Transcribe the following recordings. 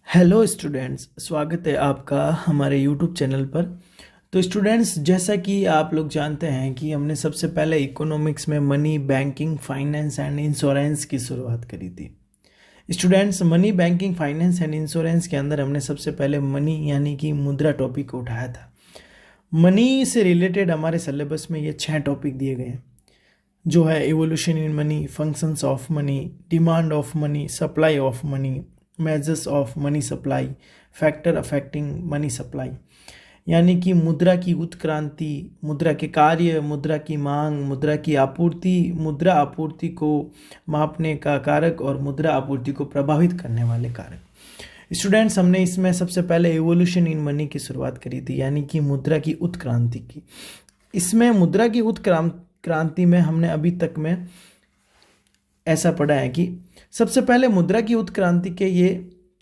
Hello students, स्वागत है आपका हमारे यूट्यूब चैनल पर। तो स्टूडेंट्स, जैसा कि आप लोग जानते हैं कि हमने सबसे पहले इकोनॉमिक्स में money, banking, finance and insurance की शुरुआत करी थी। Students, money, banking, finance and insurance के अंदर हमने सबसे पहले मनी यानी कि मुद्रा टॉपिक को उठाया था। मनी से रिलेटेड हमारे सिलेबस में ये 6 टॉपिक दिए गए हैं, जो है evolution in money, functions of money, demand of money, supply of money, measures of money supply, factor affecting money supply. यानी कि मुद्रा की उत्क्रांति, मुद्रा के कार्य, मुद्रा की मांग, मुद्रा की आपूर्ति, मुद्रा आपूर्ति को मापने का कारक और मुद्रा आपूर्ति को प्रभावित करने वाले कारक। स्टूडेंट्स, हमने इसमें सबसे पहले इवोल्यूशन इन मनी की शुरुआत करी थी, यानी कि मुद्रा की उत्क्रांति की। इसमें मुद्रा की उत्क्रांति में हमने अभी तक में ऐसा पढ़ा है कि सबसे पहले मुद्रा की उत्क्रांति के ये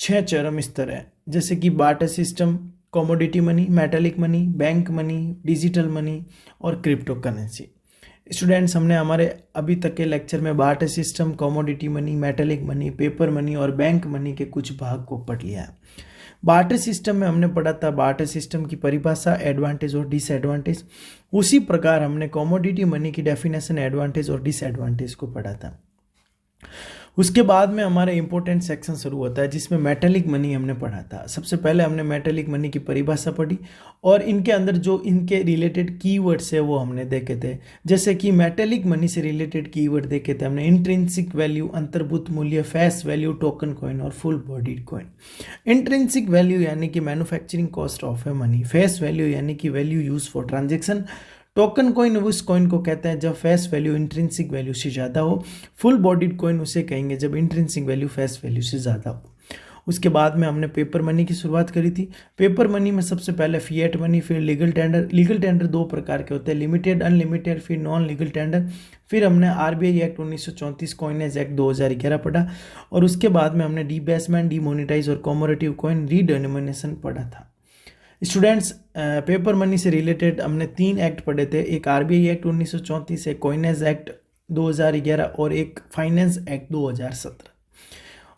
6 चरम स्तर हैं, जैसे कि barter system, commodity money, metallic money, bank money, digital money और क्रिप्टो करेंसी। स्टूडेंट्स, हमने हमारे अभी तक के लेक्चर में barter system, commodity money, metallic money, paper money और बैंक मनी के कुछ भाग को पढ़ लिया है। बार्टर सिस्टम में हमने पढ़ा था बार्टर सिस्टम की परिभाषा, एडवांटेज और डिसएडवांटेज। उसी प्रकार हमने कमोडिटी मनी की डेफिनेशन, एडवांटेज और डिसएडवांटेज को पढ़ा था। उसके बाद में हमारे इंपॉर्टेंट सेक्शन शुरू होता है, जिसमें मेटालिक मनी हमने पढ़ा था। सबसे पहले हमने मेटालिक मनी की परिभाषा पढ़ी और इनके अंदर जो इनके रिलेटेड कीवर्ड्स है वो हमने देखे थे। जैसे कि मेटालिक मनी से रिलेटेड कीवर्ड देखे थे हमने, इंट्रिंसिक वैल्यू, अंतर्भूत मूल्य, फेस वैल्यू, टोकन कॉइन और full bodied coin. Intrinsic value यानी कि manufacturing cost of a money, face value यानी कि value use for transaction, token coin उस कॉइन को कहते हैं जब फेस वैल्यू इंट्रिंसिक वैल्यू से ज़्यादा हो, फुल बॉडीड कॉइन उसे कहेंगे जब इंट्रिंसिक वैल्यू फेस वैल्यू से ज़्यादा हो। उसके बाद में हमने पेपर मनी की शुरुआत करी थी। पेपर मनी में सबसे पहले फिएट मनी, फिर लीगल टेंडर। लीगल टेंडर 2 प्रकार के होते हैं, लिमिटेड, अनलिमिटेड, फिर नॉन लीगल टेंडर। फिर हमने आरबीआई एक्ट 1934, कॉइनेज एक्ट 2011 पढ़ा और उसके बाद में हमने डीबेसमेंट, डीमोनेटाइज और कॉमोरेटिव कॉइन रीडिनोमिनेशन पढ़ा था। स्टूडेंट्स, पेपर मनी से रिलेटेड हमने 3 एक्ट पढ़े थे, एक आरबीआई एक्ट 1934, एक कॉइनेज एक्ट 2011 और एक फाइनेंस एक्ट 2017।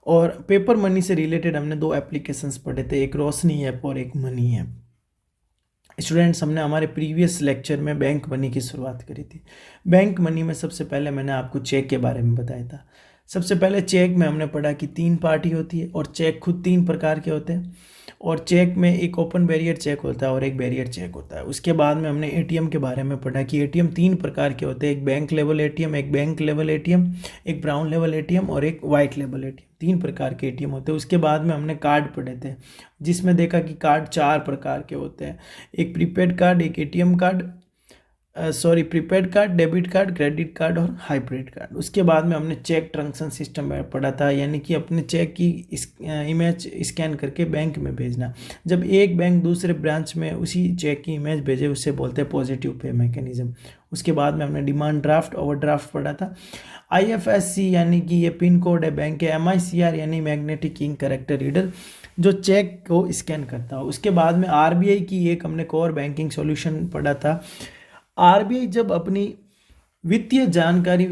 और पेपर मनी से रिलेटेड हमने 2 एप्लीकेशंस पढ़े थे, एक रोशनी ऐप और एक मनी ऐप। स्टूडेंट्स, हमने हमारे प्रीवियस लेक्चर में बैंक मनी की शुरुआत करी थी। बैंक मनी में सबसे पहले मैंने आपको चेक के बारे में बताया था। सबसे पहले चेक में हमने पढ़ा कि 3 पार्टी होती है और चेक खुद 3 प्रकार के होते हैं। और चेक में एक ओपन बैरियर चेक होता है और एक बैरियर चेक होता है। उसके बाद में हमने एटीएम के बारे में पढ़ा कि एटीएम 3 प्रकार के होते हैं, एक बैंक लेवल एटीएम, एक बैंक लेवल एटीएम, एक ब्राउन लेवल एटीएम और एक वाइट लेवल एटीएम। 3 प्रकार के एटीएम होते हैं। उसके बाद में हमने कार्ड पढ़े थे, जिसमें देखा कि कार्ड 4 प्रकार के होते हैं, एक प्रीपेड कार्ड, एक ATM card, prepaid card, debit card, credit card और हाइब्रिड कार्ड। उसके बाद में हमने चेक ट्रांजैक्शन सिस्टम पढ़ा था, यानी कि अपने चेक की इमेज स्कैन करके बैंक में भेजना। जब एक बैंक दूसरे ब्रांच में उसी चेक की इमेज भेजे, उससे बोलते हैं पॉजिटिव पे मैकेनिज्म। उसके बाद में हमने डिमांड ड्राफ्ट, ओवरड्राफ्ट पढ़ा था। आईएफएससी यानी कि ये पिन कोड है बैंक के, एमआईसीआर यानी मैग्नेटिक इंक कैरेक्टर रीडर, जो चेक को स्कैन करता हो। उसके बाद में आरबीआई की एक हमने कोर बैंकिंग सॉल्यूशन पढ़ा था। आरबीआई जब अपनी वित्तीय जानकारी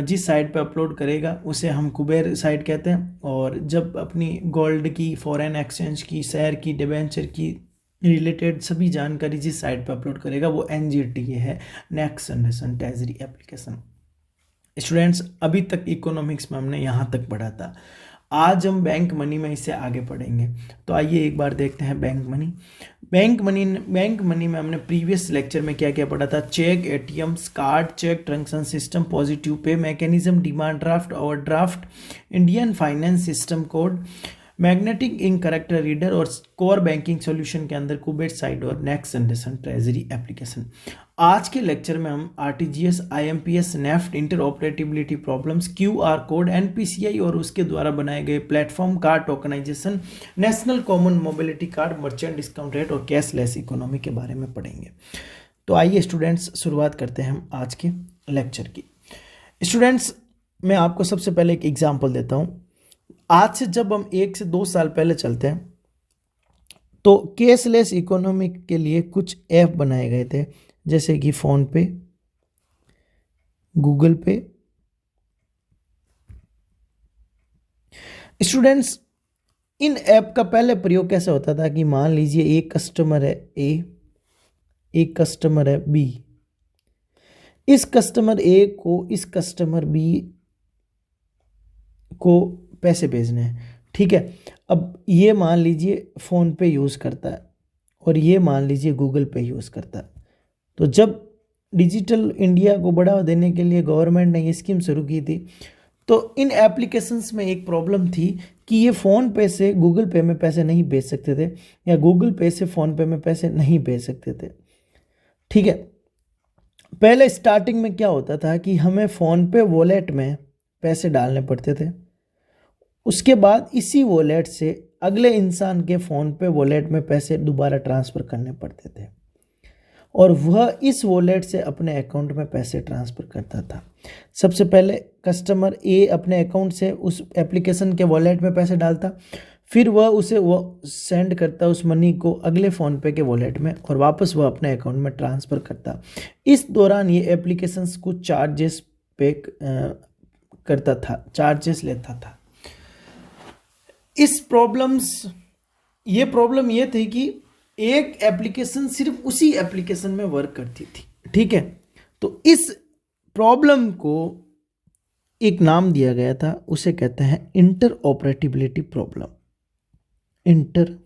जिस साइट पर अपलोड करेगा उसे हम कुबेर साइट कहते हैं, और जब अपनी गोल्ड की, फॉरेन एक्सचेंज की, शेयर की, डिबेंचर की रिलेटेड सभी जानकारी जिस साइट पर अपलोड करेगा वो एनजीटी है, next generation treasury application. Students, अभी तक इकोनॉमिक्स में हमने यहाँ तक पढ़ा था। आज हम बैंक मनी में इससे आगे पढ़ेंगे। तो आइए एक बार देखते हैं बैंक मनी। बैंक मनी में हमने प्रीवियस लेक्चर में क्या क्या पढ़ा था? Cheque, ATMs, card, cheque transaction system, positive pay mechanism, demand draft, overdraft, Indian finance system code, magnetic ink character reader और कोर बैंकिंग सॉल्यूशन के अंदर कुबेर साइट और नेक्स्ट जनरेशन ट्रेजरी एप्लीकेशन। आज के लेक्चर में हम RTGS, IMPS, NEFT, interoperability problems, QR code, NPCI और उसके द्वारा बनाए गए platform, card tokenisation, national common mobility card, merchant discount rate और कैशलेस इकोनॉमी के बारे में पढ़ेंगे। तो आइए स्टूडेंट्स, शुरुआत करते हैं हम आज के लेक्चर की। स्टूडेंट्स, मैं आपको सबसे पहले एक एग्जाम्पल देता हूँ। आज से जब हम 1 से 2 साल पहले चलते हैं तो कैशलेस इकोनॉमी के लिए कुछ ऐप बनाए गए थे, जैसे कि फोन पे, गूगल पे। स्टूडेंट्स, इन ऐप का पहले प्रयोग कैसे होता था कि मान लीजिए एक कस्टमर है ए, एक कस्टमर है बी, इस कस्टमर ए को इस कस्टमर बी को पैसे भेजने हैं, ठीक है। अब ये मान लीजिए फ़ोन पे यूज़ करता है और ये मान लीजिए गूगल पे यूज़ करता है। तो जब डिजिटल इंडिया को बढ़ावा देने के लिए गवर्नमेंट ने ये स्कीम शुरू की थी, तो इन एप्लीकेशंस में एक प्रॉब्लम थी कि ये फ़ोन पे से गूगल पे में पैसे नहीं भेज सकते थे या गूगल पे से फ़ोन पे में पैसे नहीं भेज सकते थे, ठीक है। पहले स्टार्टिंग में क्या होता था कि हमें फ़ोन पे वॉलेट में पैसे डालने पड़ते थे, उसके बाद इसी वॉलेट से अगले इंसान के फ़ोन पे वॉलेट में पैसे दोबारा ट्रांसफ़र करने पड़ते थे और वह इस वॉलेट से अपने अकाउंट में पैसे ट्रांसफ़र करता था। सबसे पहले कस्टमर ए अपने अकाउंट से उस एप्लीकेशन के वॉलेट में पैसे डालता, फिर वह सेंड करता उस मनी को अगले फ़ोन पे के वॉलेट में और वापस वह अपने अकाउंट में ट्रांसफ़र करता। इस दौरान ये एप्लीकेशंस कुछ चार्जेस पे करता था, चार्जेस लेता था। ये प्रॉब्लम ये थी कि एक एप्लीकेशन सिर्फ उसी एप्लीकेशन में वर्क करती थी, ठीक है। तो इस प्रॉब्लम को एक नाम दिया गया था, उसे कहते हैं interoperability problem. Inter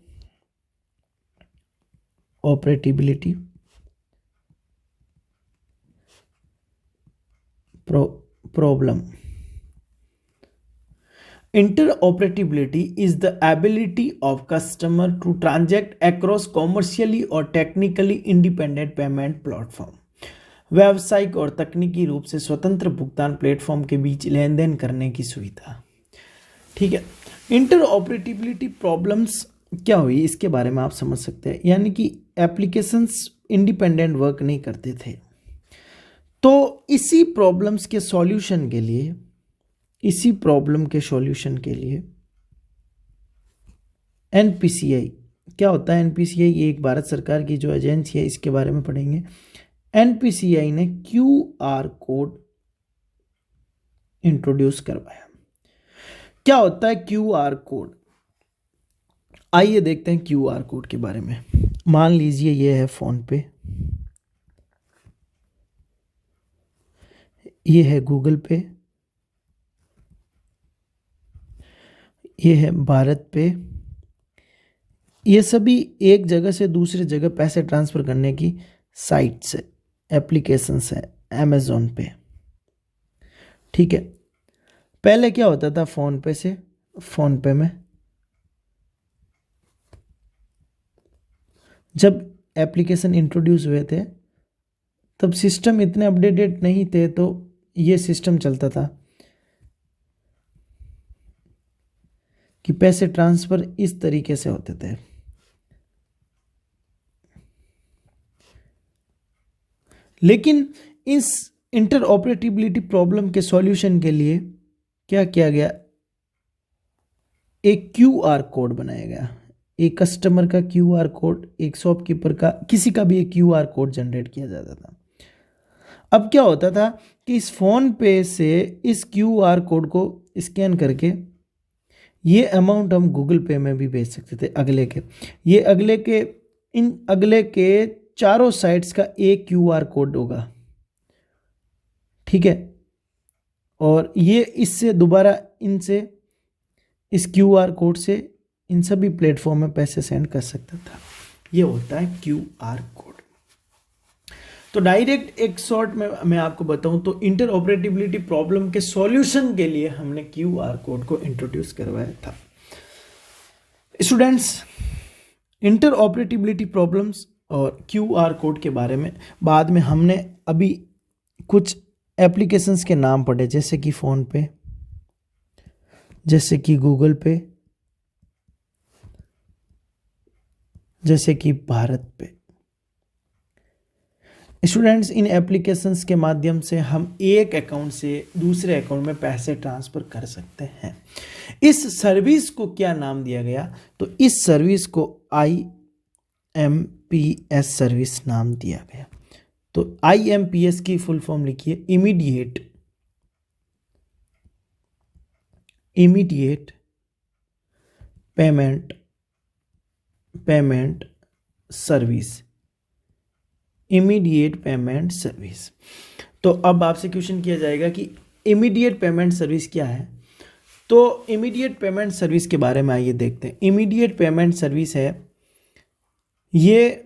ऑपरेटिबिलिटी problem. Interoperability is the ability of customer to transact across commercially or technically independent payment platform। व्यावसायिक और तकनीकी रूप से स्वतंत्र भुगतान प्लेटफॉर्म के बीच लेन देन करने की सुविधा, ठीक है। इंटरऑपरेटिबिलिटी प्रॉब्लम्स क्या हुई इसके बारे में आप समझ सकते हैं, यानी कि एप्लीकेशंस इंडिपेंडेंट वर्क नहीं करते थे। तो इसी प्रॉब्लम्स के सॉल्यूशन के लिए एनपीसीआई, क्या होता है एनपीसीआई? ये एक भारत सरकार की जो एजेंसी है, इसके बारे में पढ़ेंगे। एनपीसीआई ने क्यूआर कोड इंट्रोड्यूस करवाया। क्या होता है क्यूआर कोड? आइए देखते हैं क्यूआर कोड के बारे में। मान लीजिए ये है फोन पे, ये है गूगल पे, ये है भारत पे। ये सभी एक जगह से दूसरी जगह पैसे ट्रांसफ़र करने की साइट्स है, एप्लीकेशंस है अमेज़ॉन पे, ठीक है। पहले क्या होता था, फ़ोन पे से फ़ोन पे में जब एप्लीकेशन इंट्रोड्यूस हुए थे तब सिस्टम इतने अपडेटेड नहीं थे, तो ये सिस्टम चलता था कि पैसे ट्रांसफ़र इस तरीके से होते थे। लेकिन इस इंटरऑपरेटिबिलिटी प्रॉब्लम के सॉल्यूशन के लिए क्या किया गया, एक क्यूआर कोड बनाया गया। एक कस्टमर का क्यूआर कोड, एक शॉपकीपर का, किसी का भी एक क्यूआर कोड जनरेट किया जाता था। अब क्या होता था कि इस फ़ोन पे से इस क्यूआर कोड को स्कैन करके ये अमाउंट हम गूगल पे में भी भेज सकते थे अगले के। ये अगले के चारों साइट्स का एक क्यूआर कोड होगा, ठीक है। और ये इससे दोबारा इनसे इस क्यूआर कोड से इन सभी प्लेटफॉर्म में पैसे सेंड कर सकता था। ये होता है क्यूआर कोड। तो डायरेक्ट एक शॉर्ट में मैं आपको बताऊं तो इंटरऑपरेटिबिलिटी प्रॉब्लम के सॉल्यूशन के लिए हमने क्यूआर कोड को इंट्रोड्यूस करवाया था। स्टूडेंट्स, इंटरऑपरेटिबिलिटी प्रॉब्लम्स और क्यूआर कोड के बारे में बाद में हमने अभी कुछ एप्लीकेशंस के नाम पढ़े, जैसे कि फ़ोन पे, जैसे कि गूगल पे, जैसे कि भारत पे। स्टूडेंट्स, इन एप्लीकेशंस के माध्यम से हम एक अकाउंट से दूसरे अकाउंट में पैसे ट्रांसफ़र कर सकते हैं। इस सर्विस को क्या नाम दिया गया? तो इस सर्विस को IMPS सर्विस नाम दिया गया। तो IMPS की फुल फॉर्म लिखिए, immediate payment payment service, immediate payment service. तो अब आपसे क्वेश्चन किया जाएगा कि इमीडिएट पेमेंट सर्विस क्या है। तो इमीडिएट पेमेंट सर्विस के बारे में आइए देखते हैं। इमीडिएट पेमेंट सर्विस है, ये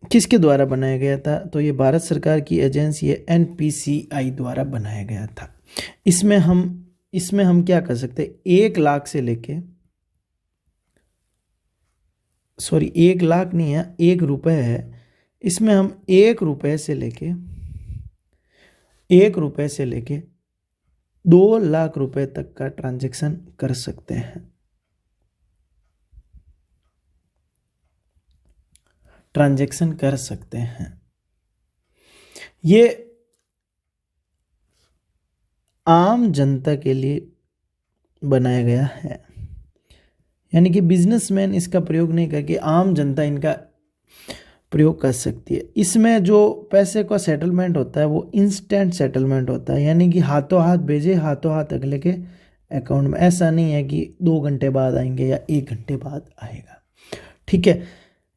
किसके द्वारा बनाया गया था? तो ये भारत सरकार की एजेंसी है एनपीसीआई द्वारा बनाया गया था। इसमें हम क्या कर सकते हैं, 1 लाख से लेके, सॉरी 1 लाख नहीं है, 1 रुपये है। इसमें हम 1 रुपये से लेके 2 लाख रुपए तक का ट्रांजैक्शन कर सकते हैं। ये आम जनता के लिए बनाया गया है, यानी कि बिजनेसमैन इसका प्रयोग नहीं करके आम जनता इनका प्रयोग कर सकती है। इसमें जो पैसे का सेटलमेंट होता है वो इंस्टेंट सेटलमेंट होता है, यानी कि हाथों हाथ भेजे, हाथों हाथ अगले के अकाउंट में। ऐसा नहीं है कि 2 घंटे बाद आएंगे या 1 घंटे बाद आएगा। ठीक है,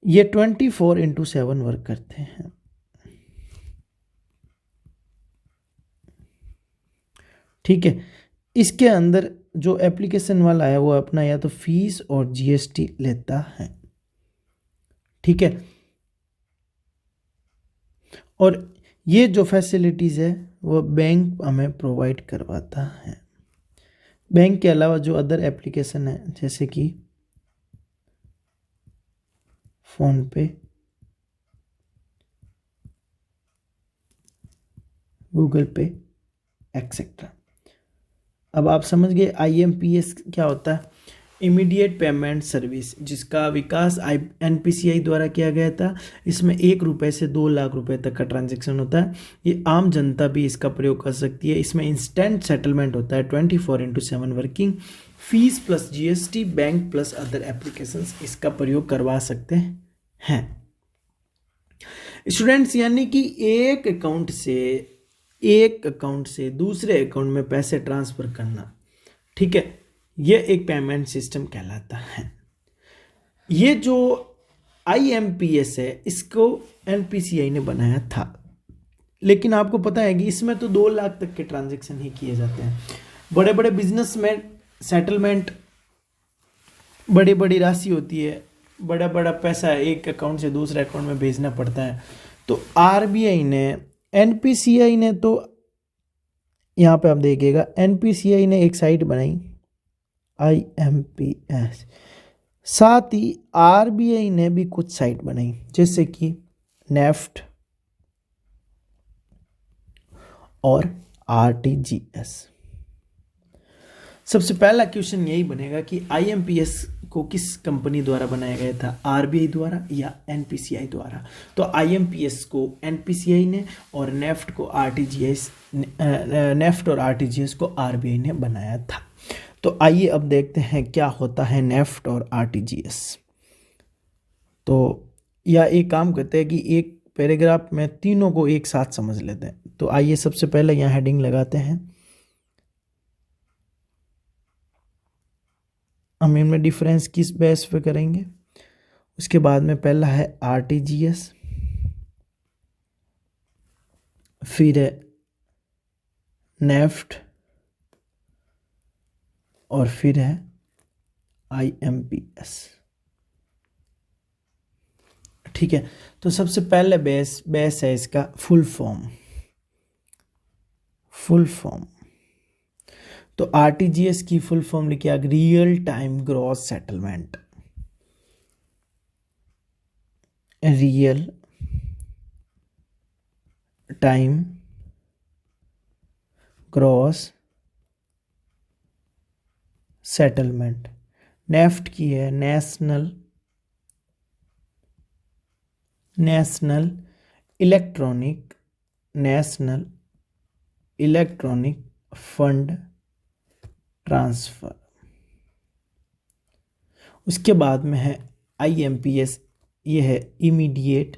ये 24/7 वर्क करते हैं। ठीक है, इसके अंदर जो एप्लीकेशन वाला है वो अपना या तो फीस और जीएसटी लेता है। ठीक है, और ये जो फैसिलिटीज़ है वो बैंक हमें प्रोवाइड करवाता है। बैंक के अलावा जो अदर एप्लीकेशन है जैसे कि फोन पे, गूगल पे एक्सेट्रा। अब आप समझ गए आईएमपीएस क्या होता है, इमीडिएट पेमेंट सर्विस, जिसका विकास एनपीसीआई द्वारा किया गया था। इसमें 1 रुपये से 2 लाख रुपए तक का ट्रांजैक्शन होता है। ये आम जनता भी इसका प्रयोग कर सकती है। इसमें इंस्टेंट सेटलमेंट होता है, 24/7 working. Fees plus GST, bank plus other applications इसका प्रयोग करवा सकते हैं स्टूडेंट्स। यानी कि एक अकाउंट से दूसरे अकाउंट में पैसे ट्रांसफर करना, ठीक है, ये एक पेमेंट सिस्टम कहलाता है। ये जो आईएमपीएस है इसको एनपीसीआई ने बनाया था, लेकिन आपको पता है कि इसमें तो 2 लाख तक के ट्रांजैक्शन ही किए जाते हैं। बड़े बड़े बिजनेस में सेटलमेंट बड़ी बड़ी राशि होती है, बड़ा बड़ा पैसा एक अकाउंट से दूसरे अकाउंट में भेजना पड़ता है। तो आरबीआई ने, एनपीसीआई ने, तो यहाँ पे आप देखिएगा एनपीसीआई ने एक साइट बनाई आईएमपीएस, साथ ही आरबीआई ने भी कुछ साइट बनाई जैसे कि नेफ्ट और आरटीजीएस। सबसे पहला क्वेश्चन यही बनेगा कि आईएमपीएस को किस कंपनी द्वारा बनाया गया था, आरबीआई द्वारा या एनपीसीआई द्वारा? तो आईएमपीएस को एनपीसीआई ने और नेफ्ट और आरटीजीएस को आरबीआई ने बनाया था। तो आइए अब देखते हैं क्या होता है नेफ्ट और आरटीजीएस। तो या एक काम करते हैं कि एक पैराग्राफ में तीनों को एक साथ समझ लेते हैं। तो आइए सबसे पहले यहाँ हेडिंग लगाते हैं। हम इनमें डिफरेंस किस बेस पे करेंगे। उसके बाद में पहला है आरटीजीएस, फिर है नेफ्ट और फिर है आईएमपीएस। ठीक है, तो सबसे पहले बेस है इसका फुल फॉर्म। तो आरटीजीएस की फुल फॉर्म लिखिए, real time gross settlement. Real time gross settlement. NEFT की है नेशनल इलेक्ट्रॉनिक फंड ट्रांसफर। उसके बाद में है आईएमपीएस, ये है इमीडिएट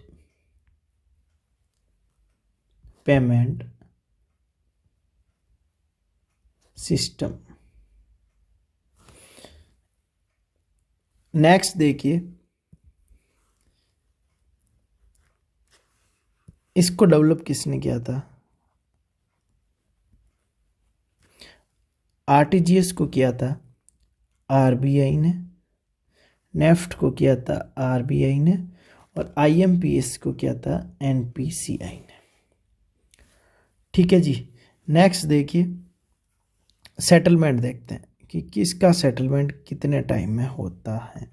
पेमेंट सिस्टम। नेक्स्ट देखिए, इसको डेवलप किसने किया था? आरटीजीएस को किया था आरबीआई ने, नेफ्ट को किया था आरबीआई ने, और आईएमपीएस को किया था एनपीसीआई ने। ठीक है जी। नेक्स्ट देखिए, सेटलमेंट देखते हैं कि किसका सेटलमेंट कितने टाइम में होता है।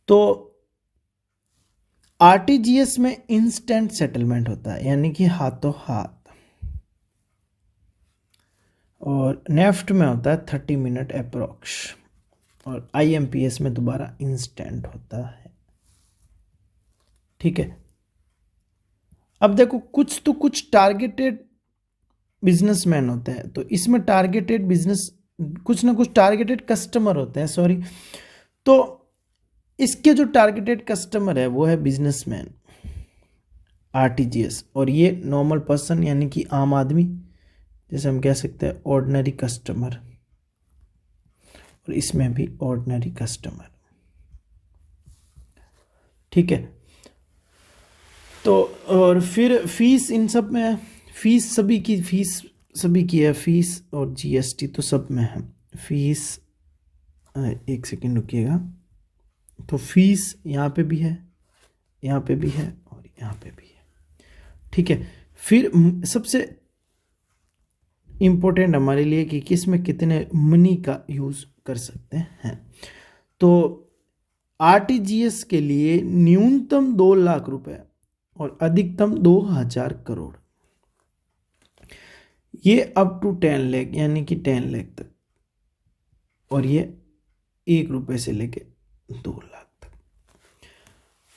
तो आरटीजीएस में इंस्टेंट सेटलमेंट होता है, यानी कि हाथों हाथ, और नेफ्ट में होता है 30 मिनट अप्रोक्स, और आईएमपीएस में दोबारा इंस्टेंट होता है। ठीक है। अब देखो, कुछ टारगेटेड बिजनेसमैन होते हैं, तो इसमें टारगेटेड बिजनेस, कुछ ना कुछ टारगेटेड कस्टमर होते हैं, सॉरी। तो इसके जो टारगेटेड कस्टमर है वो है बिजनेसमैन, आरटीजीएस, और ये नॉर्मल पर्सन यानी कि आम आदमी, जैसे हम कह सकते हैं ऑर्डिनरी कस्टमर, और इसमें भी ऑर्डिनरी कस्टमर। ठीक है। तो और फिर फीस इन सब में है, फीस सभी की है, फीस और जीएसटी तो सब में है। फीस, एक सेकेंड रुकिएगा, तो फीस यहाँ पे भी है, यहाँ पे भी है, और यहाँ पे भी है। ठीक है। फिर सबसे इम्पोर्टेंट हमारे लिए कि किस में कितने मनी का यूज़ कर सकते हैं। तो आरटीजीएस के लिए न्यूनतम 2 लाख रुपए और अधिकतम 2000 करोड़, ये अप टू 10 लाख यानी कि 10 लाख तक, और ये 1 रुपए से लेके 2 लाख तक।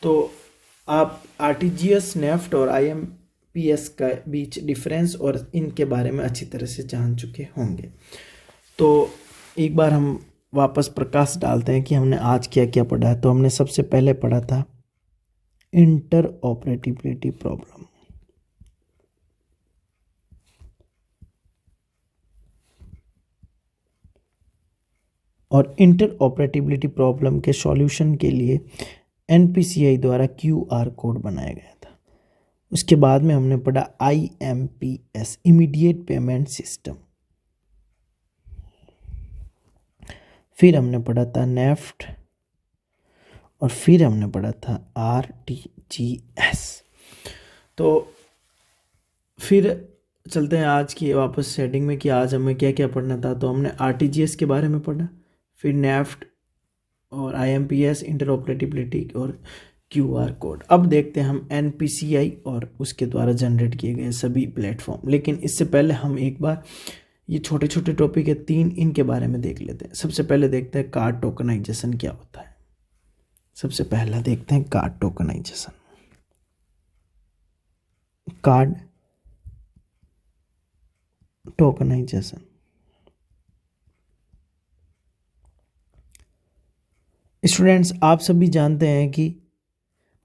तो आप आरटीजीएस, नेफ्ट और आईएमपीएस का बीच डिफरेंस और इनके बारे में अच्छी तरह से जान चुके होंगे। तो एक बार हम वापस प्रकाश डालते हैं कि हमने आज क्या क्या पढ़ा है। तो हमने सबसे पहले पढ़ा था इंटर ऑपरेटिबिलिटी प्रॉब्लम, और इंटर ऑपरेटिबिलिटी प्रॉब्लम के सॉल्यूशन के लिए एनपीसीआई द्वारा क्यूआर कोड बनाया गया था। उसके बाद में हमने पढ़ा आईएमपीएस, इमीडिएट पेमेंट सिस्टम। फिर हमने पढ़ा था नेफ्ट, और फिर हमने पढ़ा था आरटीजीएस। तो फिर चलते हैं आज की वापस सेटिंग में कि आज हमें क्या क्या पढ़ना था। तो हमने आरटीजीएस के बारे में पढ़ा, फिर नेफ्ट और आईएमपीएस, इंटरऑपरेटिबिलिटी और क्यूआर कोड। अब देखते हैं हम एनपीसीआई और उसके द्वारा जनरेट किए गए सभी प्लेटफॉर्म। लेकिन इससे पहले हम एक बार ये छोटे छोटे टॉपिक है 3, इनके बारे में देख लेते हैं। सबसे पहले देखते हैं कार्ड टोकनाइजेशन क्या होता है। सबसे पहला देखते हैं card tokenization. Card tokenization, students आप सभी जानते हैं कि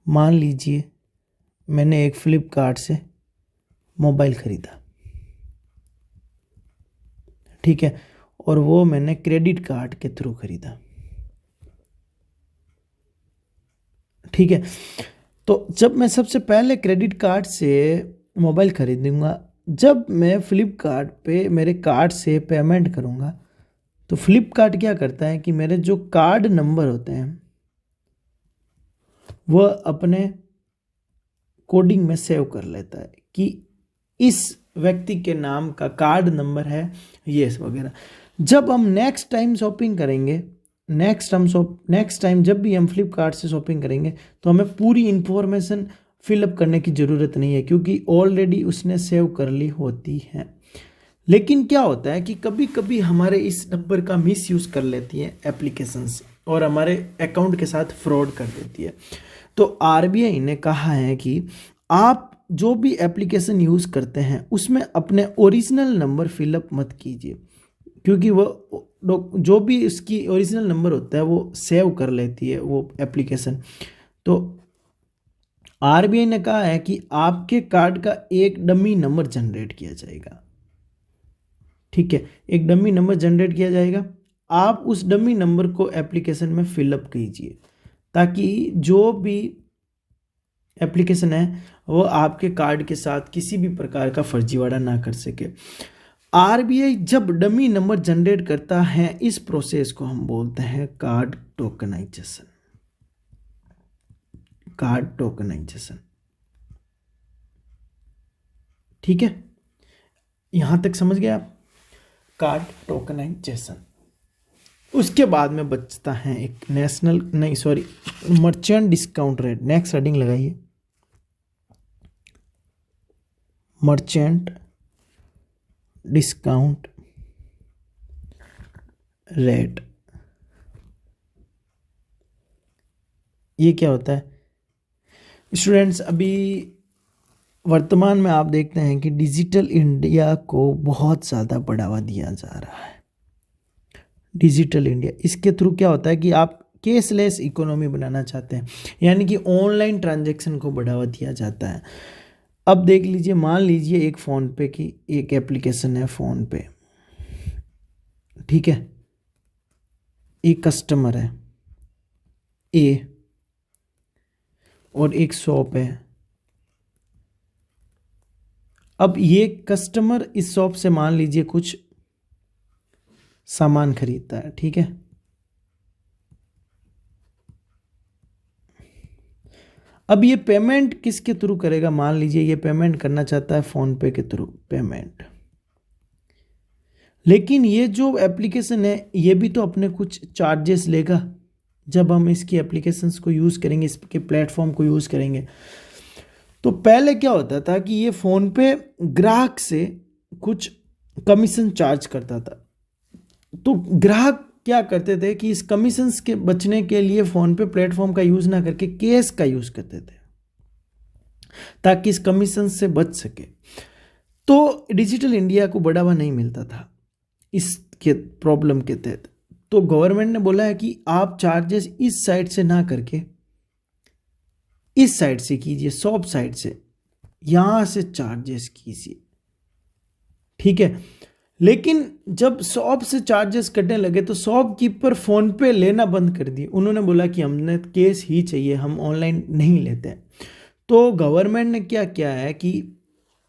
मान लीजिए मैंने एक फ्लिपकार्ट से मोबाइल खरीदा, ठीक है, और वो मैंने क्रेडिट कार्ड के थ्रू खरीदा। ठीक है। तो जब मैं सबसे पहले क्रेडिट कार्ड से मोबाइल खरीदूंगा, जब मैं फ्लिपकार्ट पे मेरे कार्ड से पेमेंट करूंगा, तो फ्लिपकार्ट क्या करता है कि मेरे जो कार्ड नंबर होते हैं वह अपने कोडिंग में सेव कर लेता है कि इस व्यक्ति के नाम का कार्ड नंबर है ये वगैरह। जब हम नेक्स्ट टाइम शॉपिंग करेंगे, नेक्स्ट टाइम जब भी हम फ्लिपकार्ट से शॉपिंग करेंगे, तो हमें पूरी इंफॉर्मेशन फिलअप करने की ज़रूरत नहीं है, क्योंकि ऑलरेडी उसने सेव कर ली होती है। लेकिन क्या होता है कि कभी कभी हमारे इस नंबर का मिसयूज़ कर लेती है एप्लीकेशंस, और हमारे अकाउंट के साथ फ्रॉड कर देती है। तो आरबीआई ने कहा है कि आप जो भी एप्लीकेशन यूज़ करते हैं उसमें अपने ओरिजिनल नंबर फिलअप मत कीजिए, क्योंकि वो जो भी उसकी ओरिजिनल नंबर होता है वो सेव कर लेती है वो एप्लीकेशन। तो आरबीआई ने कहा है कि आपके कार्ड का एक डमी नंबर जनरेट किया जाएगा। ठीक है, एक डमी नंबर जनरेट किया जाएगा। आप उस डमी नंबर को एप्लीकेशन में फिलअप कीजिए, ताकि जो भी एप्लीकेशन है वो आपके कार्ड के साथ किसी भी प्रकार का फर्जीवाड़ा ना कर सके। आरबीआई जब डमी नंबर जनरेट करता है, इस प्रोसेस को हम बोलते हैं कार्ड टोकनाइजेशन। कार्ड टोकनाइजेशन, ठीक है, यहां तक समझ गए आप? Card tokenization. उसके बाद में बचता है एक merchant discount rate. Next heading लगाइए, मर्चेंट डिस्काउंट रेट। ये क्या होता है स्टूडेंट्स? अभी वर्तमान में आप देखते हैं कि डिजिटल इंडिया को बहुत ज़्यादा बढ़ावा दिया जा रहा है। डिजिटल इंडिया, इसके थ्रू क्या होता है कि आप केसलेस इकोनॉमी बनाना चाहते हैं, यानी कि ऑनलाइन ट्रांजैक्शन को बढ़ावा दिया जाता है। अब देख लीजिए, मान लीजिए एक फ़ोन पे की एक एप्लीकेशन है, फ़ोन पे, ठीक है, एक कस्टमर है ए और एक शॉप है। अब ये कस्टमर इस शॉप से मान लीजिए कुछ सामान खरीदता है, ठीक है। अब ये पेमेंट किसके थ्रू करेगा? मान लीजिए ये पेमेंट करना चाहता है फ़ोन पे के थ्रू पेमेंट, लेकिन ये जो एप्लीकेशन है ये भी तो अपने कुछ चार्जेस लेगा जब हम इसकी एप्लीकेशंस को यूज़ करेंगे, इसके प्लेटफॉर्म को यूज़ करेंगे। तो पहले क्या होता था कि ये फ़ोन पे ग्राहक से कुछ कमीशन चार्ज करता था। तो ग्राहक क्या करते थे कि इस कमीशंस के बचने के लिए फ़ोन पे प्लेटफॉर्म का यूज़ ना करके कैश का यूज़ करते थे, ताकि इस कमीशन से बच सके। तो डिजिटल इंडिया को बढ़ावा नहीं मिलता था इसके प्रॉब्लम के तहत। तो गवर्नमेंट ने बोला है कि आप चार्जेस इस साइड से ना करके इस साइड से कीजिए, शॉप साइड से, यहां से चार्जेस कीजिए, ठीक है। लेकिन जब शॉप से चार्जेस कटने लगे तो शॉपकीपर फ़ोन पे लेना बंद कर दिए। उन्होंने बोला कि हमने कैश ही चाहिए, हम ऑनलाइन नहीं लेते हैं। तो गवर्नमेंट ने क्या किया है कि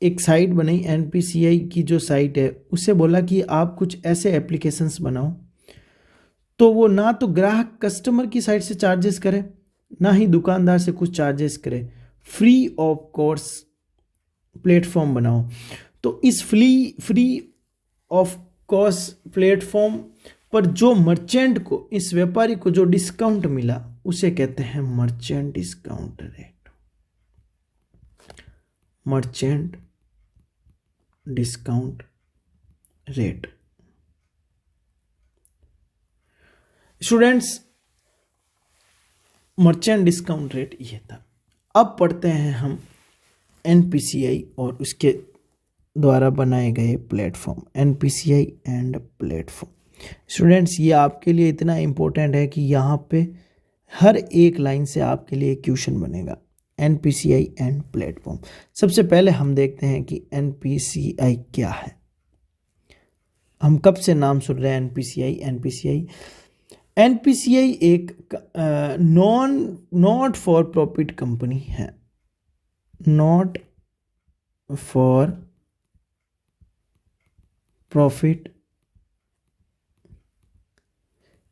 एक साइट बनाई, एनपीसीआई की जो साइट है, उससे बोला कि आप कुछ ऐसे एप्लीकेशंस बनाओ तो वो ना तो ग्राहक कस्टमर की साइड से चार्जेस करे, ना ही दुकानदार से कुछ चार्जेस करे, फ्री ऑफ कॉस्ट प्लेटफॉर्म बनाओ। तो इस फ्री ऑफ कॉस्ट प्लेटफॉर्म पर जो मर्चेंट को, इस व्यापारी को जो डिस्काउंट मिला, उसे कहते हैं merchant discount rate. Merchant discount rate. Students, merchant discount rate ये था। अब पढ़ते हैं हम एनपीसीआई और उसके द्वारा बनाए गए platform, NPCI and platform. Students, ये आपके लिए इतना इम्पोर्टेंट है कि यहाँ पे हर एक लाइन से आपके लिए क्वेश्चन बनेगा। NPCI and platform. सबसे पहले हम देखते हैं कि एनपीसीआई क्या है। हम कब से नाम सुन रहे हैं एनपीसीआई? एनपीसीआई एक नॉट फॉर प्रॉफिट कंपनी है। नॉट फॉर प्रॉफिट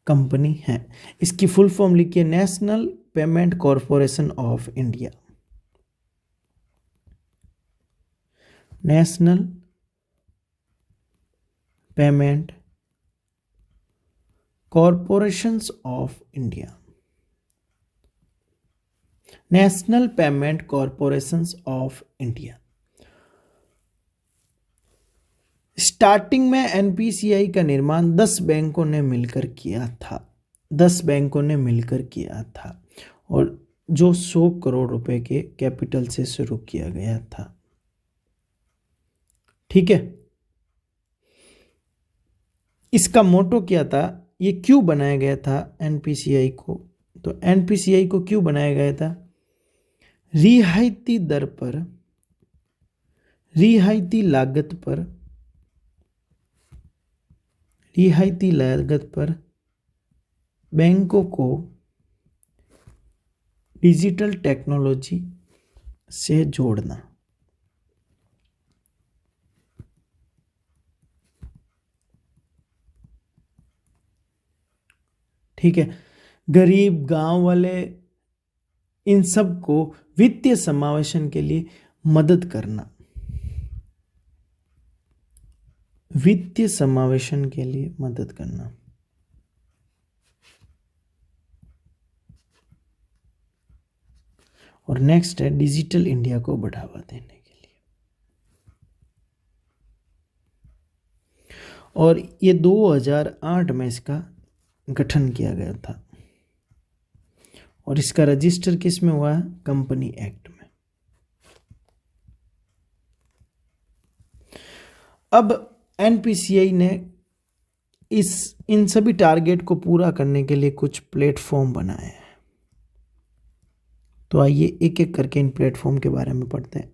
कंपनी है। इसकी फुल फॉर्म लिखिए, national payment corporation of India. National payment corporations of India. National payment corporations of India. Starting में एनपीसीआई का निर्माण 10 बैंकों ने मिलकर किया था। 10 बैंकों ने मिलकर किया था और जो 100 करोड़ रुपए के कैपिटल से शुरू किया गया था, ठीक है। इसका मोटो क्या था? ये क्यों बनाया गया था एनपीसीआई को? तो एनपीसीआई को क्यों बनाया गया था? रियायती दर पर, रियायती लागत पर रियायती लागत पर बैंकों को डिजिटल टेक्नोलॉजी से जोड़ना। ठीक है, गरीब गांव वाले इन सब को वित्तीय समावेशन के लिए मदद करना, वित्तीय समावेशन के लिए मदद करना। और नेक्स्ट है डिजिटल इंडिया को बढ़ावा देने के लिए। और ये 2008 में इसका गठन किया गया था और इसका रजिस्टर किस में हुआ है? कंपनी एक्ट में। अब एनपीसीआई ने इन सभी टारगेट को पूरा करने के लिए कुछ प्लेटफॉर्म बनाए हैं। तो आइए एक एक करके इन प्लेटफॉर्म के बारे में पढ़ते हैं।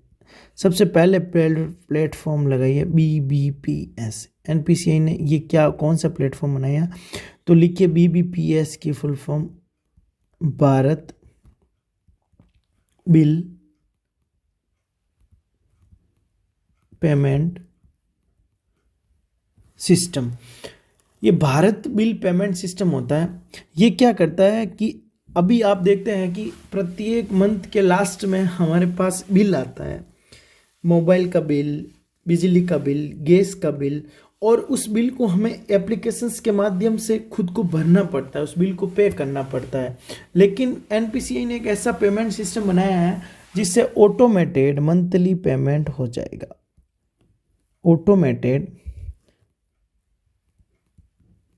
सबसे पहले प्लेटफॉर्म लगाइए BBPS। एनपीसीआई ने ये कौन सा प्लेटफॉर्म बनाया? तो लिखिए BBPS की full form Bharat bill payment system. ये भारत बिल पेमेंट सिस्टम होता है। ये क्या करता है कि अभी आप देखते हैं कि प्रत्येक मंथ के लास्ट में हमारे पास बिल आता है, मोबाइल का बिल, बिजली का बिल, गैस का बिल, और उस बिल को हमें एप्लीकेशंस के माध्यम से खुद को भरना पड़ता है, उस बिल को पे करना पड़ता है। लेकिन एनपीसीआई ने एक ऐसा पेमेंट सिस्टम बनाया है जिससे ऑटोमेटेड मंथली पेमेंट हो जाएगा। Automated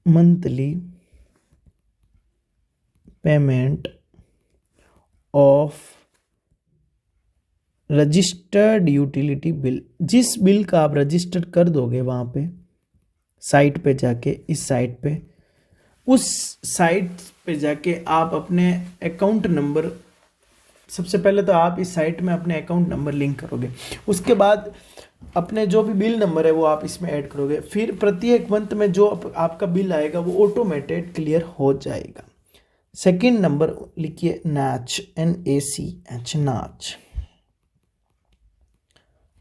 monthly payment of registered utility bill. जिस बिल का आप रजिस्टर कर दोगे वहाँ पे साइट पे जाके, इस साइट पे, उस साइट पे जाके आप अपने अकाउंट नंबर, सबसे पहले तो आप इस साइट में अपने अकाउंट नंबर लिंक करोगे, उसके बाद अपने जो भी बिल नंबर है वो आप इसमें ऐड करोगे, फिर प्रत्येक मंथ में जो आपका बिल आएगा वो ऑटोमेटेड क्लियर हो जाएगा। सेकंड नंबर लिखिए नाच, NACH, नाच।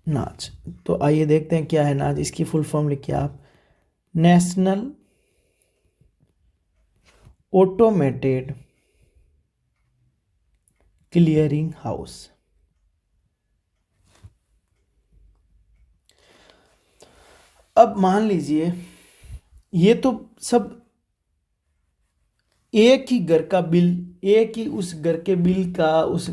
नाच, तो आइए देखते हैं क्या है नाच। इसकी फुल फॉर्म लिखिए आप, नेशनल ऑटोमेटेड क्लियरिंग हाउस। अब मान लीजिए ये तो सब एक ही घर का बिल, एक ही उस घर के बिल का उस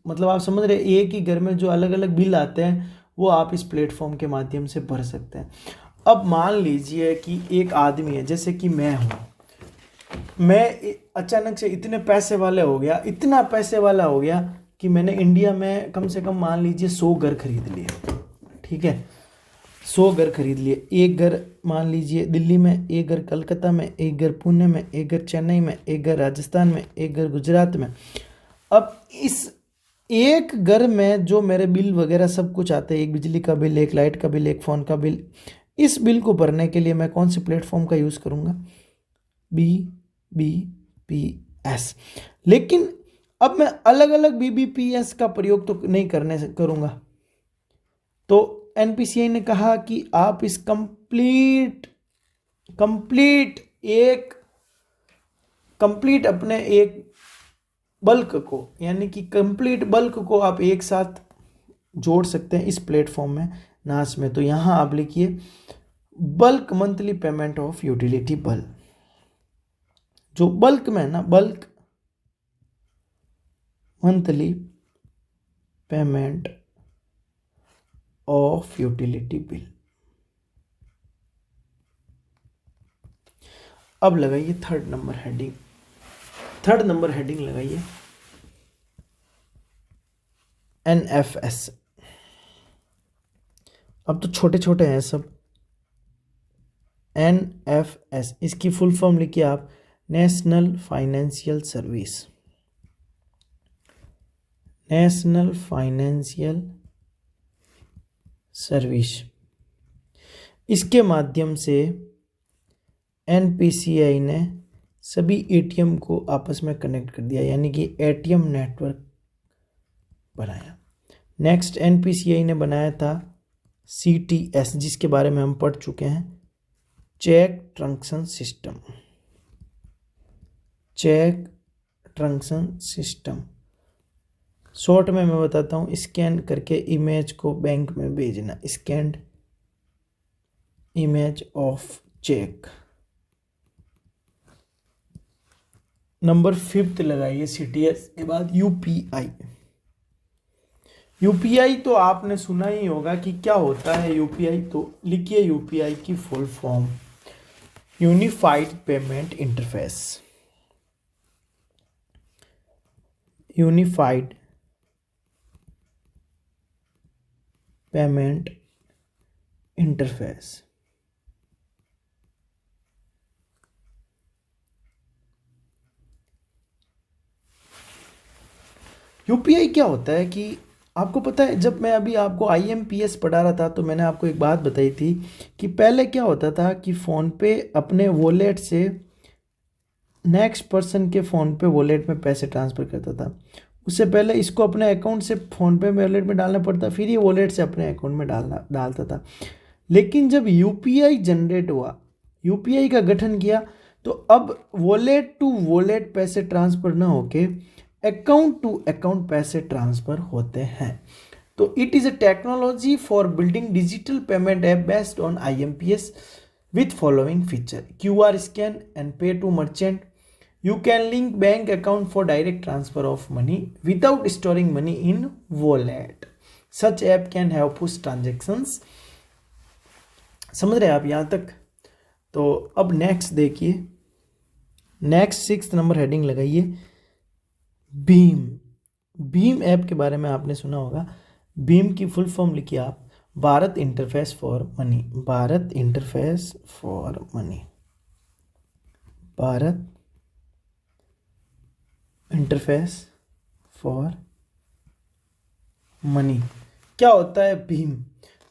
मतलब आप समझ रहे, एक ही घर में जो अलग अलग बिल आते हैं वो आप इस प्लेटफॉर्म के माध्यम से भर सकते हैं। अब मान लीजिए कि एक आदमी है, जैसे कि मैं हूँ, मैं अचानक से इतने पैसे वाले हो गया, इतना पैसे वाला हो गया कि मैंने इंडिया में कम से कम मान लीजिए 100 घर खरीद लिए। ठीक है, 100 घर खरीद लिए। एक घर मान लीजिए दिल्ली में, एक घर कलकत्ता में, एक घर पुणे में, एक घर चेन्नई में, एक घर राजस्थान में, एक घर गुजरात में। अब इस एक घर में जो मेरे बिल वगैरह सब कुछ आते हैं, एक बिजली का बिल, एक लाइट का बिल, एक फ़ोन का बिल, इस बिल को भरने के लिए मैं कौन से प्लेटफॉर्म का यूज़ करूँगा? BBPS। लेकिन अब मैं अलग अलग BBPS का प्रयोग तो नहीं करूँगा। तो एनपीसीआई ने कहा कि आप इस कंप्लीट अपने एक बल्क को, यानी कि कंप्लीट बल्क को आप एक साथ जोड़ सकते हैं इस प्लेटफॉर्म में, नाच में। तो यहाँ आप लिखिए bulk monthly payment of utility bill. जो बल्क में है ना, bulk monthly payment of utility bill. अब लगाइए थर्ड नंबर हेडिंग लगाइए NFS। अब तो छोटे छोटे हैं सब। NFS, इसकी फुल फॉर्म लिखिए आप, national financial service. National financial service. इसके माध्यम से एनपीसीआई ने सभी एटीएम को आपस में कनेक्ट कर दिया, यानी कि एटीएम नेटवर्क बनाया। नेक्स्ट एनपीसीआई ने बनाया था सीटीएस, जिसके बारे में हम पढ़ चुके हैं, cheque transaction system. Cheque transaction system short में मैं बताता हूँ, स्कैन करके इमेज को बैंक में भेजना, scanned image of cheque. Number 5 लगाइए सीटीएस के बाद यूपीआई। यूपीआई तो आपने सुना ही होगा कि क्या होता है यूपीआई, तो लिखिए यूपीआई की full form, unified payment interface. Unified payment interface. UPI क्या होता है कि आपको पता है, जब मैं अभी आपको आईएमपीएस पढ़ा रहा था तो मैंने आपको एक बात बताई थी कि पहले क्या होता था कि फ़ोन पे अपने वॉलेट से नेक्स्ट पर्सन के फ़ोन पे वॉलेट में पैसे ट्रांसफ़र करता था। उससे पहले इसको अपने अकाउंट से फ़ोन पे वॉलेट में डालना पड़ता, फिर ये वॉलेट से अपने अकाउंट में डालता था। लेकिन जब यूपीआई जनरेट हुआ, यूपीआई का गठन किया, तो अब वॉलेट टू वॉलेट पैसे ट्रांसफ़र ना होके अकाउंट टू अकाउंट पैसे ट्रांसफ़र होते हैं। तो it is a technology for building digital payment app based on IMPS with following feature: QR scan and pay to merchant. You can link bank account for direct transfer of money without storing money in wallet. Such app can have push transactions. समझ रहे हैं आप यहाँ तक? तो अब next देखिए, next 6th number heading लगाइए, भीम। भीम ऐप के बारे में आपने सुना होगा। भीम की फुल फॉर्म लिखिए आप, Bharat interface for money. Bharat interface for money. Bharat interface for money. क्या होता है भीम?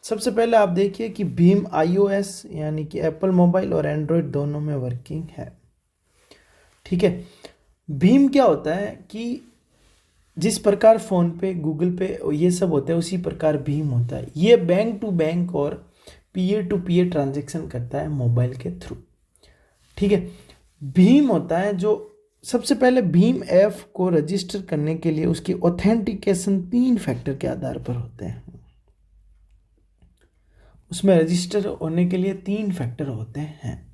सबसे पहले आप देखिए कि भीम आईओएस यानी कि एप्पल मोबाइल और एंड्रॉयड दोनों में वर्किंग है। ठीक है। भीम क्या होता है कि जिस प्रकार फ़ोन पे, गूगल पे ये सब होता है, उसी प्रकार भीम होता है। ये बैंक टू बैंक और पीयर टू पीयर ट्रांजैक्शन करता है मोबाइल के थ्रू। ठीक है। भीम होता है जो सबसे पहले भीम ऐप को रजिस्टर करने के लिए उसकी ऑथेंटिकेशन 3 फैक्टर के आधार पर होते हैं। उसमें रजिस्टर होने के लिए 3 फैक्टर होते हैं।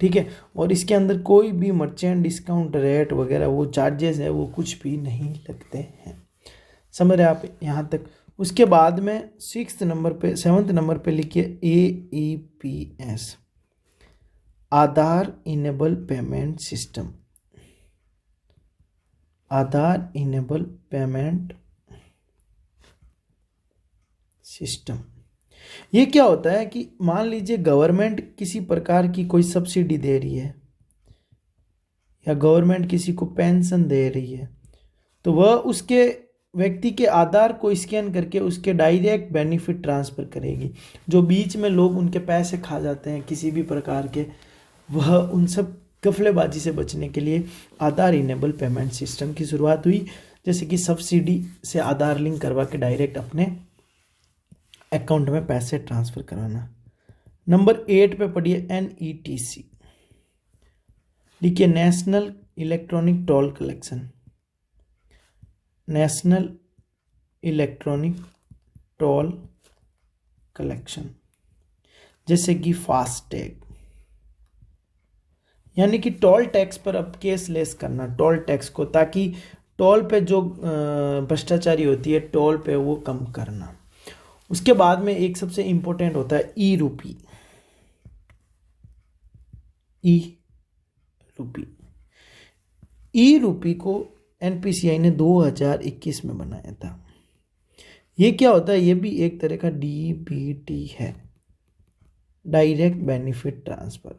ठीक है। और इसके अंदर कोई भी मर्चेंट डिस्काउंट रेट वगैरह वो चार्जेस है वो कुछ भी नहीं लगते हैं। समझ रहे आप यहाँ तक? उसके बाद में 7th नंबर पे लिखिए AEPS, आधार इनेबल पेमेंट सिस्टम। आधार इनेबल पेमेंट सिस्टम। ये क्या होता है कि मान लीजिए गवर्नमेंट किसी प्रकार की कोई सब्सिडी दे रही है या गवर्नमेंट किसी को पेंशन दे रही है, तो वह उसके व्यक्ति के आधार को स्कैन करके उसके डायरेक्ट बेनिफिट ट्रांसफ़र करेगी। जो बीच में लोग उनके पैसे खा जाते हैं किसी भी प्रकार के, वह उन सब गफलेबाजी से बचने के लिए आधार इनेबल पेमेंट सिस्टम की शुरुआत हुई। जैसे कि सब्सिडी से आधार लिंक करवा के डायरेक्ट अपने अकाउंट में पैसे ट्रांसफ़र कराना। नंबर 8 पे पढ़िए NETC। लिखिए national electronic toll collection. National electronic toll collection, जैसे कि फास्टैग, यानी कि टोल टैक्स पर अब केसलेस करना टोल टैक्स को, ताकि टोल पे जो भ्रष्टाचारी होती है टोल पे वो कम करना। उसके बाद में एक सबसे इम्पोर्टेंट होता है ई-रूपी। ई-रूपी को एनपीसीआई ने 2021 में बनाया था। ये क्या होता है? ये भी एक तरह का डीबीटी है, डायरेक्ट बेनिफिट ट्रांसफर।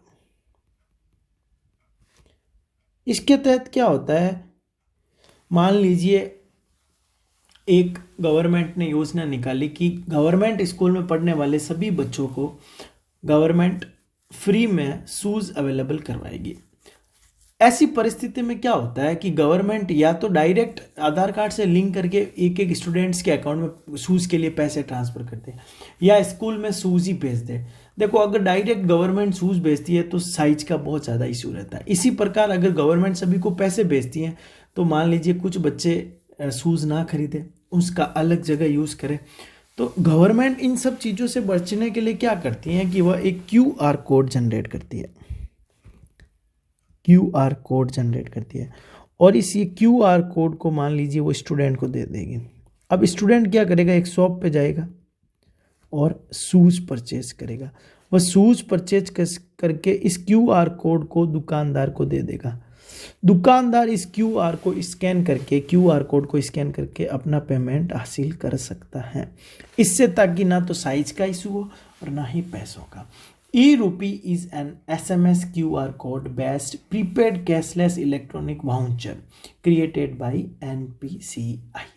इसके तहत क्या होता है, मान लीजिए एक गवर्नमेंट ने योजना निकाली कि गवर्नमेंट स्कूल में पढ़ने वाले सभी बच्चों को गवर्नमेंट फ्री में शूज अवेलेबल करवाएगी। ऐसी परिस्थिति में क्या होता है कि गवर्नमेंट या तो डायरेक्ट आधार कार्ड से लिंक करके एक एक स्टूडेंट्स के अकाउंट में शूज़ के लिए पैसे ट्रांसफ़र करते हैं या स्कूल में शूज़ ही भेज दे। देखो, अगर डायरेक्ट गवर्नमेंट शूज़ भेजती है तो साइज का बहुत ज़्यादा इशू रहता है। इसी प्रकार अगर गवर्नमेंट सभी को पैसे भेजती है तो मान लीजिए कुछ बच्चे शूज़ ना खरीदे, उसका अलग जगह यूज़ करें, तो गवर्नमेंट इन सब चीज़ों से बचने के लिए क्या करती है कि वह एक QR कोड जनरेट करती है। QR कोड जनरेट करती है और इस ये QR कोड को मान लीजिए वो स्टूडेंट को दे देगी। अब स्टूडेंट क्या करेगा, एक शॉप पे जाएगा और शूज़ परचेज करेगा। वह शूज़ परचेज करके इस QR कोड को दुकानदार को दे देगा। दुकानदार इस QR कोड को स्कैन करके अपना पेमेंट हासिल कर सकता है। इससे ताकि ना तो साइज का इशू हो और ना ही पैसों का। E-Rupee is an SMS QR code based prepaid cashless electronic voucher created by NPCI।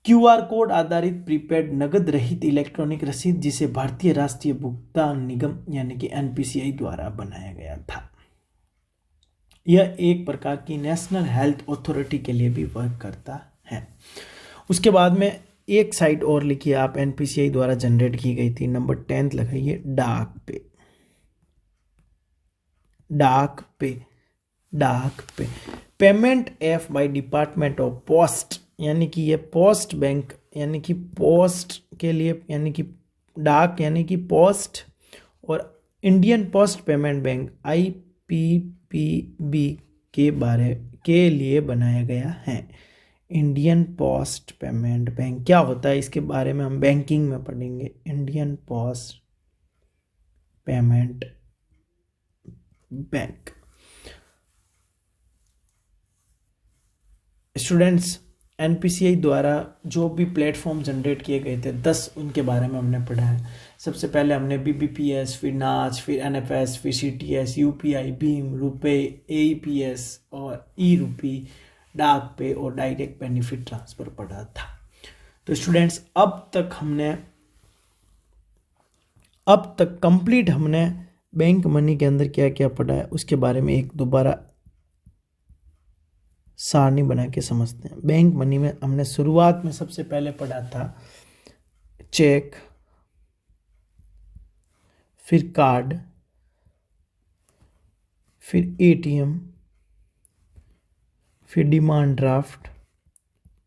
QR code आधारित प्रीपेड नगद रहित इलेक्ट्रॉनिक रसीद जिसे भारतीय राष्ट्रीय भुगतान निगम यानी कि NPCI द्वारा बनाया गया था। यह एक प्रकार की नेशनल हेल्थ अथॉरिटी के लिए भी वर्क करता है। उसके बाद में एक साइट और लिखिए आप, NPCI द्वारा जनरेट की गई थी, नंबर 10 लगाइए, डाक पे payment app by department of post, यानी कि ये पोस्ट बैंक यानी कि पोस्ट के लिए यानी कि डाक यानी कि पोस्ट और Indian post payment bank IPPB के लिए बनाया गया है। इंडियन पोस्ट पेमेंट बैंक क्या होता है, इसके बारे में हम बैंकिंग में पढ़ेंगे। Indian post payment bank. Students, NPCI द्वारा जो भी प्लेटफॉर्म जनरेट किए गए थे 10 उनके बारे में हमने पढ़ा है। सबसे पहले हमने BBPS, फिर नाच, फिर NFS, फिर CTS, UPI, Bhim, RuPay, AEPS और E-Rupee, डाक पे और डायरेक्ट बेनिफिट ट्रांसफर पढ़ा था। तो स्टूडेंट्स, अब तक कंप्लीट हमने बैंक मनी के अंदर क्या क्या पढ़ा है उसके बारे में एक दोबारा सारणी बना के समझते हैं। बैंक मनी में हमने शुरुआत में सबसे पहले पढ़ा था चेक, फिर कार्ड, फिर ATM, फिर डिमांड ड्राफ्ट,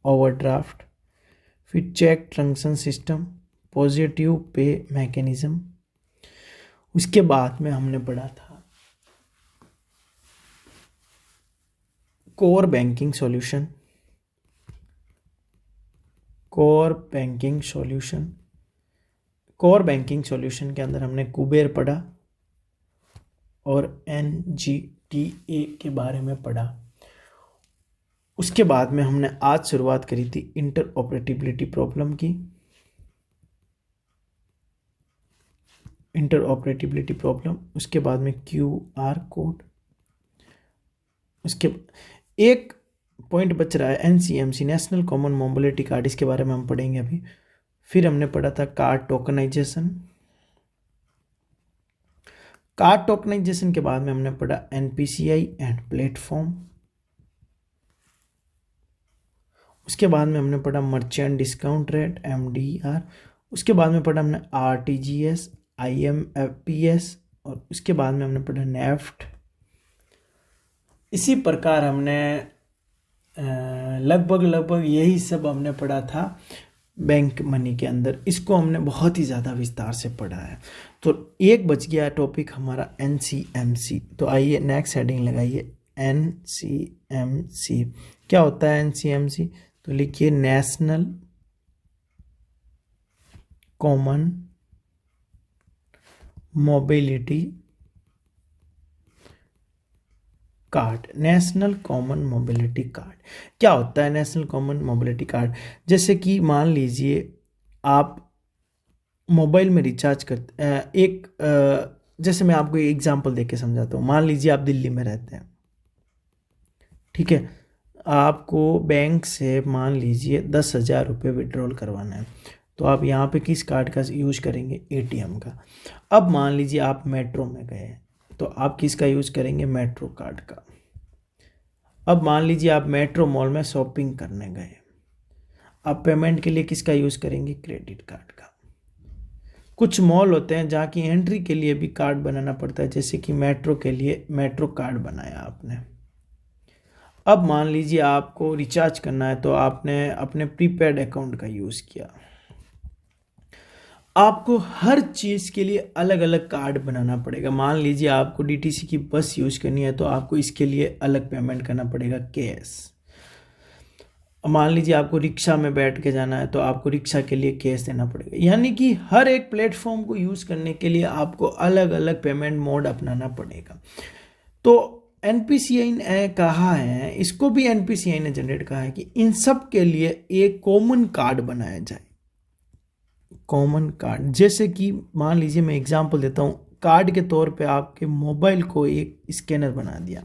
ओवरड्राफ्ट, फिर check transaction system, positive pay mechanism. उसके बाद में हमने पढ़ा था कोर बैंकिंग सॉल्यूशन के अंदर हमने कुबेर पढ़ा और NGTA के बारे में पढ़ा। उसके बाद में हमने आज शुरुआत करी थी इंटरऑपरेटिबिलिटी प्रॉब्लम की। उसके बाद में QR कोड। उसके एक पॉइंट बच रहा है NCMC, national common mobility card, इसके बारे में हम पढ़ेंगे अभी। फिर हमने पढ़ा था कार्ड टोकनाइजेशन। के बाद में हमने पढ़ा NPCI एंड प्लेटफॉर्म। उसके बाद में हमने पढ़ा मर्चेंट डिस्काउंट रेट MDR। उसके बाद में पढ़ा हमने RTGS, IMFPS और उसके बाद में हमने पढ़ा नेफ्ट। इसी प्रकार हमने लगभग यही सब हमने पढ़ा था बैंक मनी के अंदर। इसको हमने बहुत ही ज़्यादा विस्तार से पढ़ा है। तो एक बच गया टॉपिक हमारा NCMC। तो आइए नेक्स्ट हेडिंग लगाइए NCMC। क्या होता है NCMC? तो लिखिए national common mobility card. National common mobility card क्या होता है? नेशनल कॉमन मोबिलिटी कार्ड, जैसे कि मान लीजिए आप मोबाइल में रिचार्ज करते जैसे मैं आपको एक एग्जांपल देके समझाता हूँ। मान लीजिए आप दिल्ली में रहते हैं, ठीक है, आपको बैंक से मान लीजिए 10,000 रुपये विड्रॉल करवाना है। तो आप यहाँ पे किस कार्ड का यूज़ करेंगे? एटीएम का। अब मान लीजिए आप मेट्रो में गए तो आप किसका यूज़ करेंगे? मेट्रो कार्ड का। अब मान लीजिए आप मेट्रो मॉल में शॉपिंग करने गए, आप पेमेंट के लिए किसका यूज़ करेंगे? क्रेडिट कार्ड का। कुछ मॉल होते हैं जहाँ की एंट्री के लिए भी कार्ड बनाना पड़ता है, जैसे कि मेट्रो के लिए मेट्रो कार्ड बनाया आपने। अब मान लीजिए आपको रिचार्ज करना है तो आपने अपने प्रीपेड अकाउंट का यूज़ किया। आपको हर चीज़ के लिए अलग अलग कार्ड बनाना पड़ेगा। मान लीजिए आपको डीटीसी की बस यूज़ करनी है तो आपको इसके लिए अलग पेमेंट करना पड़ेगा कैश। मान लीजिए आपको रिक्शा में बैठ के जाना है तो आपको रिक्शा के लिए कैश देना पड़ेगा। यानी कि हर एक प्लेटफॉर्म को यूज़ करने के लिए आपको अलग अलग पेमेंट मोड अपनाना पड़ेगा। तो एनपीसीआई ने कहा है, इसको भी एनपीसीआई ने जनरेट कहा है कि इन सब के लिए एक कॉमन कार्ड बनाया जाए। कॉमन कार्ड, जैसे कि मान लीजिए मैं एग्जांपल देता हूँ, कार्ड के तौर पे आपके मोबाइल को एक स्कैनर बना दिया।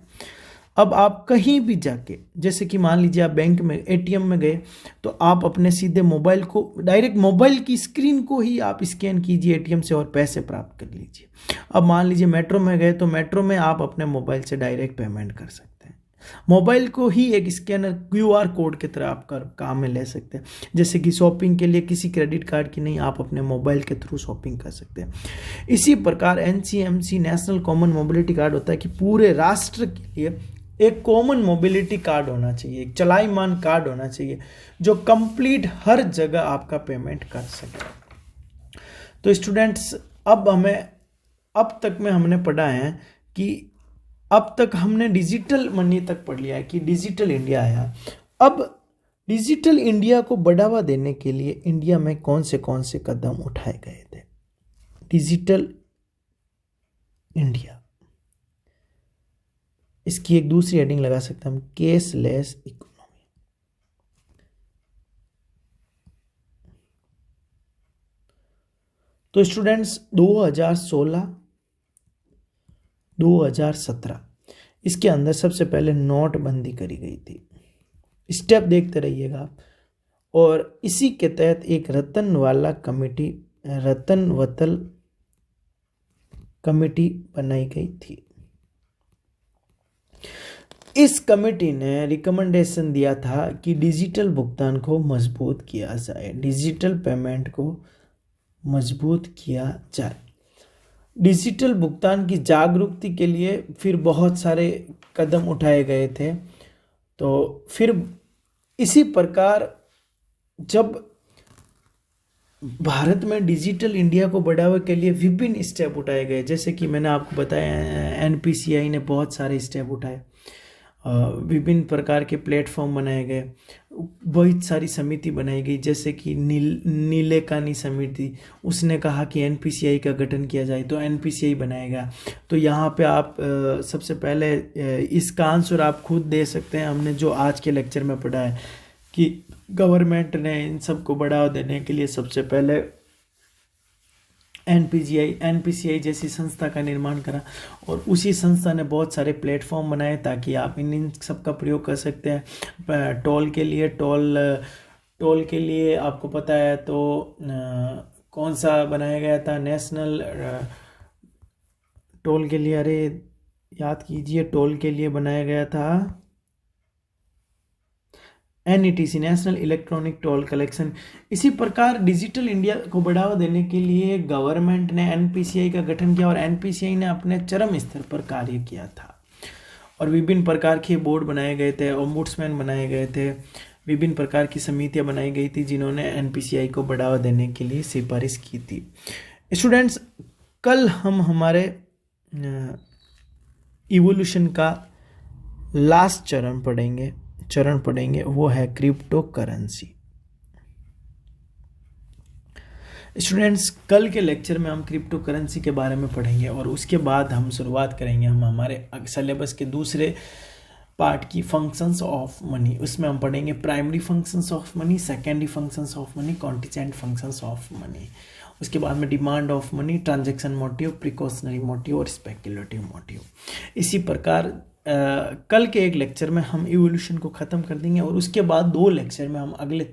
अब आप कहीं भी जाके, जैसे कि मान लीजिए आप बैंक में एटीएम में गए तो आप अपने सीधे मोबाइल को, डायरेक्ट मोबाइल की स्क्रीन को ही आप स्कैन कीजिए एटीएम से और पैसे प्राप्त कर लीजिए। अब मान लीजिए मेट्रो में गए तो मेट्रो में आप अपने मोबाइल से डायरेक्ट पेमेंट कर सकते हैं। मोबाइल को ही एक स्कैनर क्यूआर कोड की तरह आप काम में ले सकते हैं। जैसे कि शॉपिंग के लिए किसी क्रेडिट कार्ड की नहीं, आप अपने मोबाइल के थ्रू शॉपिंग कर सकते हैं। इसी प्रकार NCMC national common mobility card होता है कि पूरे राष्ट्र के लिए एक कॉमन मोबिलिटी कार्ड होना चाहिए, एक चलाईमान कार्ड होना चाहिए जो कंप्लीट हर जगह आपका पेमेंट कर सके। तो स्टूडेंट्स, अब तक में हमने पढ़ा है कि अब तक हमने डिजिटल मनी तक पढ़ लिया है कि डिजिटल इंडिया आया। अब डिजिटल इंडिया को बढ़ावा देने के लिए इंडिया में कौन से कदम उठाए गए थे? डिजिटल इंडिया, इसकी एक दूसरी हेडिंग लगा सकते हैं हम, कैशलेस इकोनॉमी। तो स्टूडेंट्स 2016 2017 इसके अंदर सबसे पहले नोटबंदी करी गई थी। स्टेप देखते रहिएगा आप। और इसी के तहत एक रतनवतल कमेटी बनाई गई थी। इस कमेटी ने रिकमेंडेशन दिया था कि डिजिटल भुगतान को मजबूत किया जाए, डिजिटल पेमेंट को मजबूत किया जाए। डिजिटल भुगतान की जागरूकता के लिए फिर बहुत सारे कदम उठाए गए थे। तो फिर इसी प्रकार जब भारत में डिजिटल इंडिया को बढ़ावा के लिए विभिन्न स्टेप उठाए गए, जैसे कि मैंने आपको बताया एनपीसीआई ने बहुत सारे स्टेप उठाए, विभिन्न प्रकार के प्लेटफॉर्म बनाए गए, बहुत सारी समिति बनाई गई, जैसे कि नीलेकानी समिति, उसने कहा कि एनपीसीआई का गठन किया जाए तो एनपीसीआई बनाया गया। तो यहाँ पे आप सबसे पहले इसका आंसर आप खुद दे सकते हैं। हमने जो आज के लेक्चर में पढ़ा है कि गवर्नमेंट ने इन सब को बढ़ावा देने के लिए सबसे पहले एनपीसीआई जैसी संस्था का निर्माण करा और उसी संस्था ने बहुत सारे प्लेटफॉर्म बनाए ताकि आप इन सब का प्रयोग कर सकते हैं। टोल के लिए आपको पता है तो कौन सा बनाया गया था? नेशनल टोल के लिए, अरे याद कीजिए, टोल के लिए बनाया गया था NETC, national electronic toll collection. इसी प्रकार डिजिटल इंडिया को बढ़ावा देने के लिए गवर्नमेंट ने एनपीसीआई का गठन किया और एनपीसीआई ने अपने चरम स्तर पर कार्य किया था और विभिन्न प्रकार के बोर्ड बनाए गए थे, ओम्बुड्समैन बनाए गए थे, विभिन्न प्रकार की समितियां बनाई गई थी जिन्होंने एनपीसीआई को बढ़ावा देने के लिए सिफारिश की थी। स्टूडेंट्स, कल हम हमारे इवोल्यूशन का लास्ट चरण पढ़ेंगे, वो है क्रिप्टो करेंसी। स्टूडेंट्स, कल के लेक्चर में हम क्रिप्टो करेंसी के बारे में पढ़ेंगे और उसके बाद हम शुरुआत करेंगे हम हमारे सिलेबस के दूसरे पार्ट की फंक्शंस ऑफ मनी। उसमें हम पढ़ेंगे primary functions of money, secondary functions of money, contingent functions of money. उसके बाद में demand of money, transaction motive, precautionary motive और स्पेकुलेटिव मोटिव। इसी प्रकार कल के एक लेक्चर में हम इवोल्यूशन को ख़त्म कर देंगे और उसके बाद 2 लेक्चर में हम अगले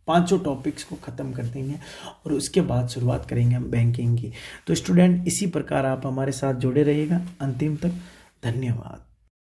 पांचों टॉपिक्स को ख़त्म कर देंगे और उसके बाद शुरुआत करेंगे हम बैंकिंग की। तो स्टूडेंट इसी प्रकार आप हमारे साथ जुड़े रहिएगा अंतिम तक। धन्यवाद।